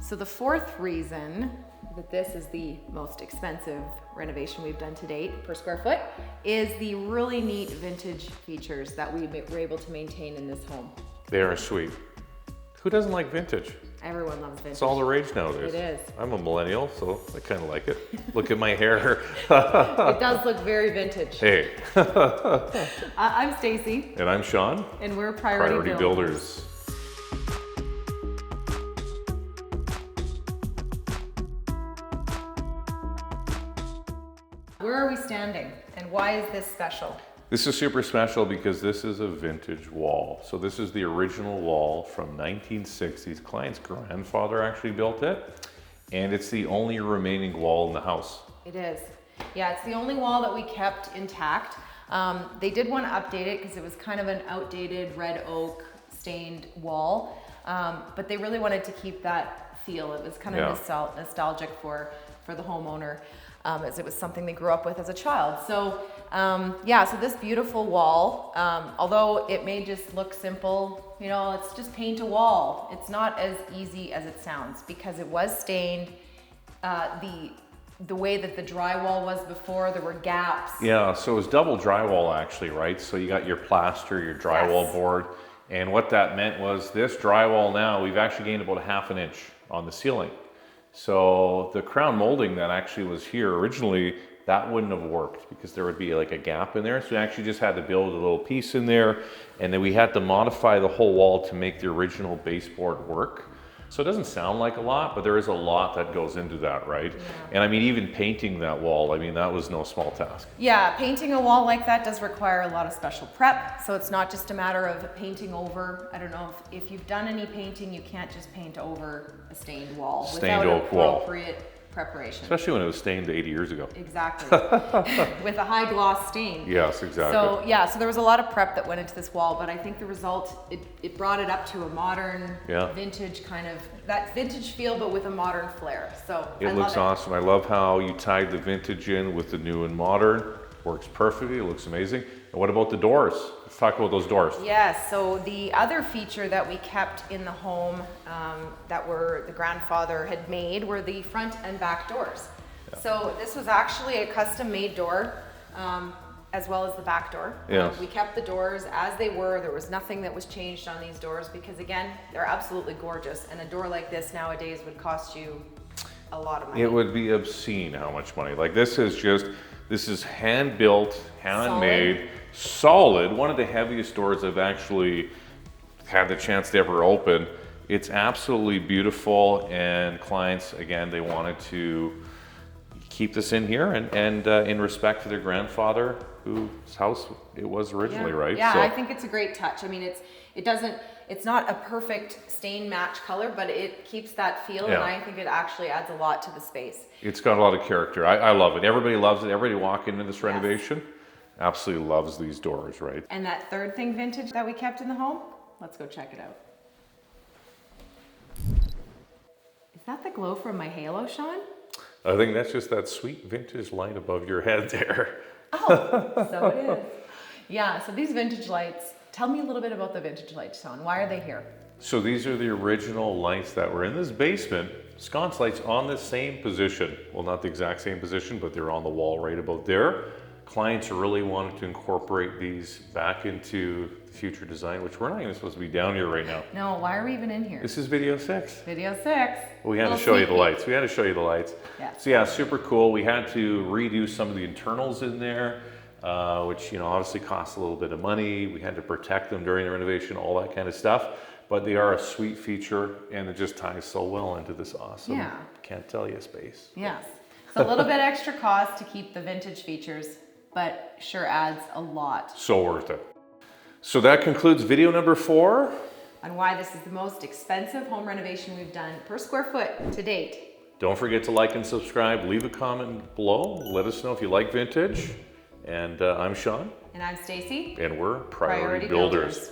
So the fourth reason that this is the most expensive renovation we've done to date per square foot is the really neat vintage features that we were able to maintain in this home. They are sweet. Who doesn't like vintage? Everyone loves vintage. It's all the rage nowadays. It is. I'm a millennial, so I kind of like it. Look at my hair. It does look very vintage. Hey. I'm Stacy. And I'm Sean. And we're Priority Builders. Where are we standing and why is this special? This is super special because this is a vintage wall. So this is the original wall from 1960s. Client's grandfather actually built it, and it's the only remaining wall in the house. It is. Yeah, it's the only wall that we kept intact. They did want to update it because it was kind of an outdated red oak stained wall, but they really wanted to keep that feel. It was kind of nostalgic for the homeowner, as it was something they grew up with as a child. So so this beautiful wall, although it may just look simple, you know, it's just paint a wall. It's not as easy as it sounds because it was stained. The way that the drywall was before, there were gaps. Yeah, so it was double drywall actually, right? So you got your plaster, your drywall board, and what that meant was this drywall now, we've actually gained about 1/2 inch on the ceiling. So the crown molding that actually was here originally, that wouldn't have worked because there would be like a gap in there. So we actually just had to build a little piece in there, and then we had to modify the whole wall to make the original baseboard work. So it doesn't sound like a lot, but there is a lot that goes into that, right? Yeah. And I mean, even painting that wall, I mean, that was no small task. Yeah, painting a wall like that does require a lot of special prep. So it's not just a matter of painting over. I don't know if you've done any painting, you can't just paint over a stained wall without appropriate preparation. Especially when it was stained 80 years ago. Exactly. With a high gloss stain. Yes, exactly. So yeah, so there was a lot of prep that went into this wall, but I think the result, it brought it up to a modern, vintage kind of, that vintage feel, but with a modern flair. So it looks awesome. I love how you tied the vintage in with the new and modern. Works perfectly, it looks amazing. And what about the doors? Let's talk about those doors. Yes, so the other feature that we kept in the home that the grandfather had made were the front and back doors. Yeah. So this was actually a custom made door, as well as the back door. Yes. We kept the doors as they were. There was nothing that was changed on these doors because again, they're absolutely gorgeous. And a door like this nowadays would cost you a lot of money. It would be obscene how much money. Like this is hand built, handmade, solid. One of the heaviest doors I've actually had the chance to ever open. It's absolutely beautiful, and clients, again, they wanted to keep this in here and in respect for their grandfather, whose house it was originally, right? Yeah, so I think it's a great touch. I mean, it's not a perfect stain match color, but it keeps that feel, and I think it actually adds a lot to the space. It's got a lot of character. I love it. Everybody loves it. Everybody walking into this renovation absolutely loves these doors, right? And that third thing vintage that we kept in the home, let's go check it out. Is that the glow from my halo, Sean? I think that's just that sweet vintage light above your head there. Oh, so it is. Yeah, so these vintage lights, tell me a little bit about the vintage lights, Sean. Why are they here? So these are the original lights that were in this basement. Sconce lights on the same position. Well, not the exact same position, but they're on the wall right about there. Clients really wanted to incorporate these back into the future design, which we're not even supposed to be down here right now. No, why are we even in here? This is video 6. Video 6. We had to show you the lights. We had to show you the lights. Yeah. So yeah, super cool. We had to redo some of the internals in there, which, you know, obviously costs a little bit of money. We had to protect them during the renovation, all that kind of stuff. But they are a sweet feature, and it just ties so well into this awesome, can't tell you space. Yes. It's a little bit extra cost to keep the vintage features, but sure adds a lot. So worth it. So that concludes video number 4. On why this is the most expensive home renovation we've done per square foot to date. Don't forget to like and subscribe. Leave a comment below. Let us know if you like vintage. And I'm Sean. And I'm Stacy. And we're Priority Builders.